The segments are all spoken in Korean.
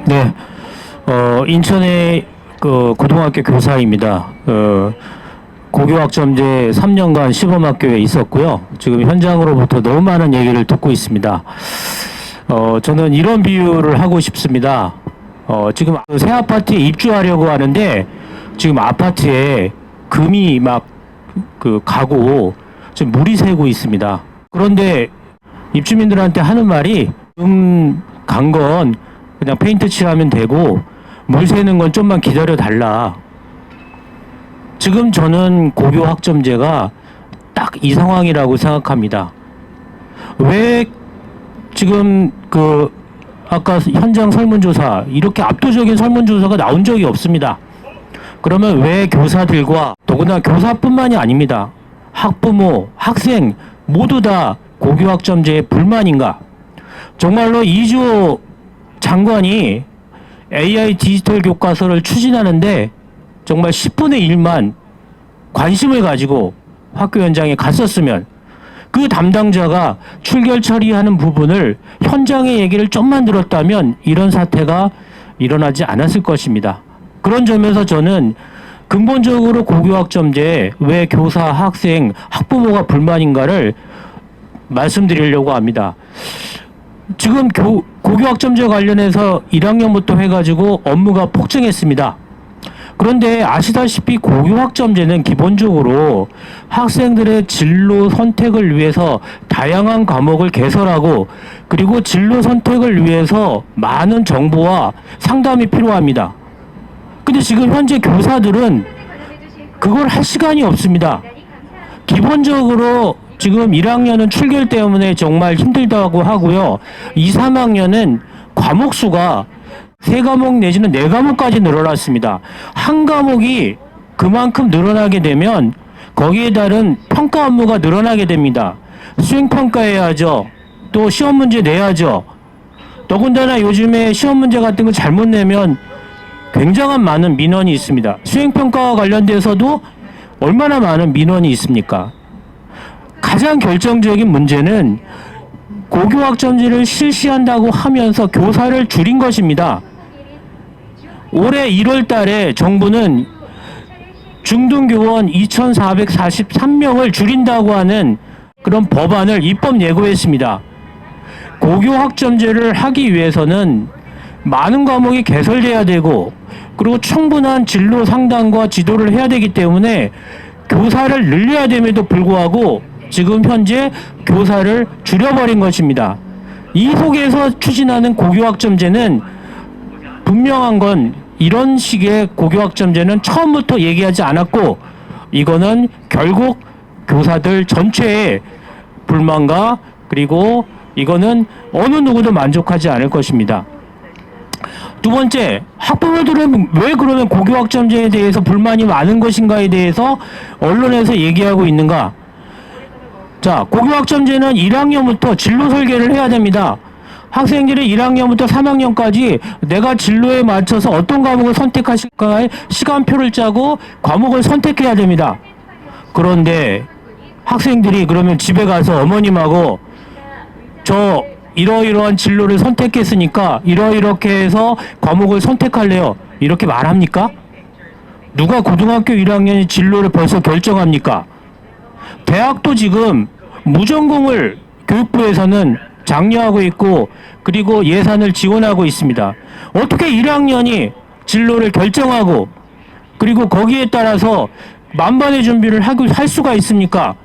네, 인천의 고등학교 교사입니다. 고교학점제 3년간 시범학교에 있었고요. 지금 현장으로부터 너무 많은 얘기를 듣고 있습니다. 저는 이런 비유를 하고 싶습니다. 지금 새 아파트에 입주하려고 하는데 지금 아파트에 금이 막 가고 지금 물이 새고 있습니다. 그런데 입주민들한테 하는 말이 간 건 그냥 페인트 칠하면 되고 물 새는 건 좀만 기다려 달라. 지금 저는 고교 학점제가 딱 이 상황이라고 생각합니다. 왜 지금 아까 현장 설문조사 이렇게 압도적인 설문조사가 나온 적이 없습니다. 그러면 왜 교사들과 더구나 교사뿐만이 아닙니다. 학부모, 학생 모두 다 고교 학점제에 불만인가? 정말로 이주호 장관이 AI 디지털 교과서를 추진하는데 정말 10분의 1만 관심을 가지고 학교 현장에 갔었으면 그 담당자가 출결 처리하는 부분을 현장의 얘기를 좀만 들었다면 이런 사태가 일어나지 않았을 것입니다. 그런 점에서 저는 근본적으로 고교학점제에 왜 교사, 학생, 학부모가 불만인가를 말씀드리려고 합니다. 지금 고교학점제 관련해서 1학년부터 해가지고 업무가 폭증했습니다. 그런데 아시다시피 고교학점제는 기본적으로 학생들의 진로 선택을 위해서 다양한 과목을 개설하고 그리고 진로 선택을 위해서 많은 정보와 상담이 필요합니다. 근데 지금 현재 교사들은 그걸 할 시간이 없습니다. 기본적으로 지금 1학년은 출결 때문에 정말 힘들다고 하고요. 2, 3학년은 과목 수가 3과목 내지는 4과목까지 늘어났습니다. 한 과목이 그만큼 늘어나게 되면 거기에 따른 평가 업무가 늘어나게 됩니다. 수행평가해야죠. 또 시험 문제 내야죠. 더군다나 요즘에 시험 문제 같은 거 잘못 내면 굉장한 많은 민원이 있습니다. 수행평가와 관련돼서도 얼마나 많은 민원이 있습니까? 가장 결정적인 문제는 고교학점제를 실시한다고 하면서 교사를 줄인 것입니다. 올해 1월 달에 정부는 중등교원 2,443명을 줄인다고 하는 그런 법안을 입법 예고했습니다. 고교학점제를 하기 위해서는 많은 과목이 개설돼야 되고 그리고 충분한 진로 상담과 지도를 해야 되기 때문에 교사를 늘려야 됨에도 불구하고 지금 현재 교사를 줄여버린 것입니다. 이 속에서 추진하는 고교학점제는 분명한 건 이런 식의 고교학점제는 처음부터 얘기하지 않았고 이거는 결국 교사들 전체의 불만과 그리고 이거는 어느 누구도 만족하지 않을 것입니다. 두 번째, 학부모들은 왜 그러면 고교학점제에 대해서 불만이 많은 것인가에 대해서 언론에서 얘기하고 있는가? 자, 고교학점제는 1학년부터 진로 설계를 해야 됩니다. 학생들이 1학년부터 3학년까지 내가 진로에 맞춰서 어떤 과목을 선택하실까의 시간표를 짜고 과목을 선택해야 됩니다. 그런데 학생들이 그러면 집에 가서 어머님하고 저 이러이러한 진로를 선택했으니까 이렇게 해서 과목을 선택할래요. 이렇게 말합니까? 누가 고등학교 1학년의 진로를 벌써 결정합니까? 대학도 지금 무전공을 교육부에서는 장려하고 있고 그리고 예산을 지원하고 있습니다. 어떻게 1학년이 진로를 결정하고 그리고 거기에 따라서 만반의 준비를 할 수가 있습니까?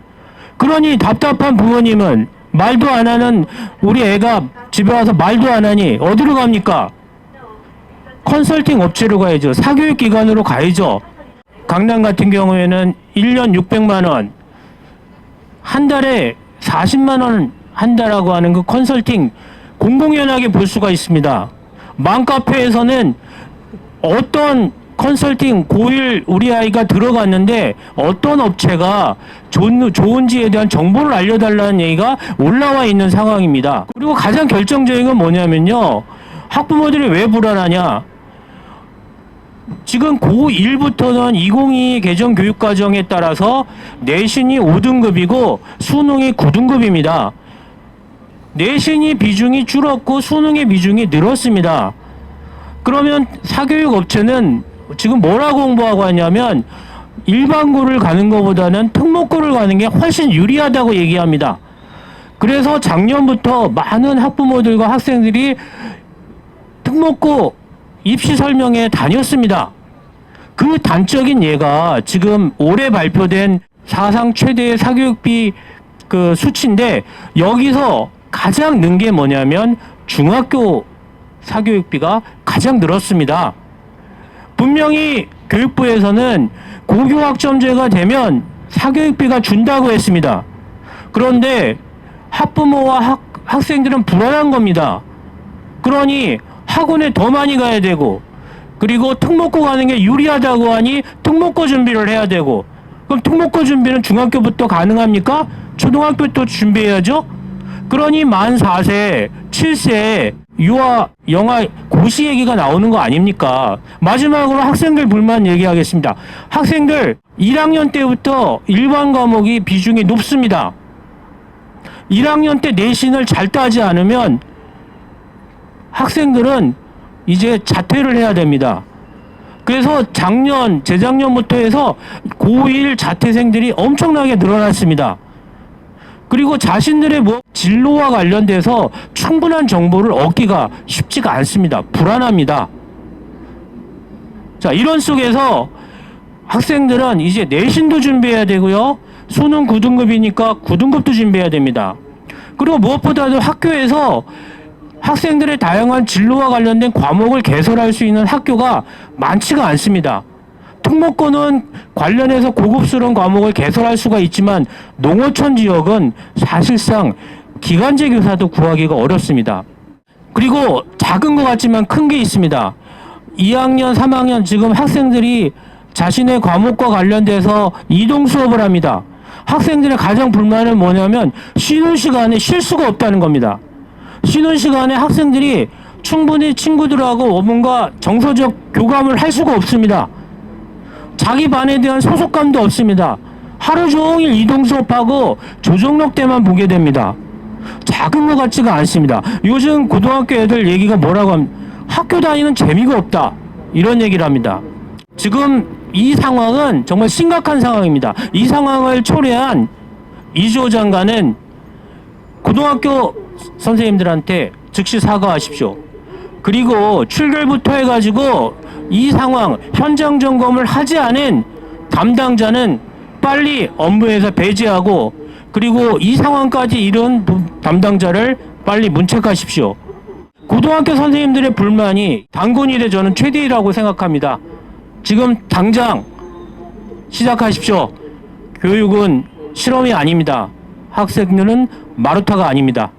그러니 답답한 부모님은 말도 안 하는 우리 애가 집에 와서 말도 안 하니 어디로 갑니까? 컨설팅 업체로 가야죠. 사교육기관으로 가야죠. 강남 같은 경우에는 1년 600만 원, 한 달에 40만 원 한다라고 하는 그 컨설팅 공공연하게 볼 수가 있습니다. 맘카페에서는 어떤 컨설팅 고1 우리 아이가 들어갔는데 어떤 업체가 좋은지에 대한 정보를 알려달라는 얘기가 올라와 있는 상황입니다. 그리고 가장 결정적인 건 뭐냐면요. 학부모들이 왜 불안하냐. 지금 고1부터는 2022 개정 교육과정에 따라서 내신이 5등급이고 수능이 9등급입니다. 내신이 비중이 줄었고 수능의 비중이 늘었습니다. 그러면 사교육 업체는 지금 뭐라고 홍보하고 하냐면 일반고를 가는 것보다는 특목고를 가는 게 훨씬 유리하다고 얘기합니다. 그래서 작년부터 많은 학부모들과 학생들이 특목고 입시 설명회에 다녔습니다. 그 단적인 예가 지금 올해 발표된 사상 최대의 사교육비 그 수치인데, 여기서 가장 는 게 뭐냐면 중학교 사교육비가 가장 늘었습니다. 분명히 교육부에서는 고교학점제가 되면 사교육비가 준다고 했습니다. 그런데 학부모와 학생들은 불안한 겁니다. 그러니 학원에 더 많이 가야 되고, 그리고 특목고 가는 게 유리하다고 하니 특목고 준비를 해야 되고, 그럼 특목고 준비는 중학교부터 가능합니까? 초등학교 또 준비해야죠? 그러니 만 4세, 7세 유아, 영아, 고시 얘기가 나오는 거 아닙니까? 마지막으로 학생들 불만 얘기하겠습니다. 학생들 1학년 때부터 일반 과목이 비중이 높습니다. 1학년 때 내신을 잘 따지 않으면 학생들은 이제 자퇴를 해야 됩니다. 그래서 작년, 재작년부터 해서 고1 자퇴생들이 엄청나게 늘어났습니다. 그리고 자신들의 진로와 관련돼서 충분한 정보를 얻기가 쉽지가 않습니다. 불안합니다. 자, 이런 속에서 학생들은 이제 내신도 준비해야 되고요. 수능 9등급이니까 9등급도 준비해야 됩니다. 그리고 무엇보다도 학교에서 학생들의 다양한 진로와 관련된 과목을 개설할 수 있는 학교가 많지가 않습니다. 특목고는 관련해서 고급스러운 과목을 개설할 수가 있지만 농어촌 지역은 사실상 기간제 교사도 구하기가 어렵습니다. 그리고 작은 것 같지만 큰 게 있습니다. 2학년, 3학년 지금 학생들이 자신의 과목과 관련돼서 이동 수업을 합니다. 학생들의 가장 불만은 뭐냐면 쉬는 시간에 쉴 수가 없다는 겁니다. 쉬는 시간에 학생들이 충분히 친구들하고 뭔가 정서적 교감을 할 수가 없습니다. 자기 반에 대한 소속감도 없습니다. 하루 종일 이동 수업하고 조정록 때만 보게 됩니다. 작은 것 같지가 않습니다. 요즘 고등학교 애들 얘기가 뭐라고 하면 학교 다니는 재미가 없다, 이런 얘기를 합니다. 지금 이 상황은 정말 심각한 상황입니다. 이 상황을 초래한 이주호 장관은 고등학교 선생님들한테 즉시 사과하십시오. 그리고 출결부터 해가지고 이 상황 현장 점검을 하지 않은 담당자는 빨리 업무에서 배제하고, 그리고 이 상황까지 이른 담당자를 빨리 문책하십시오. 고등학교 선생님들의 불만이 단군일에 저는 최대라고 생각합니다. 지금 당장 시작하십시오. 교육은 실험이 아닙니다. 학생들은 마루타가 아닙니다.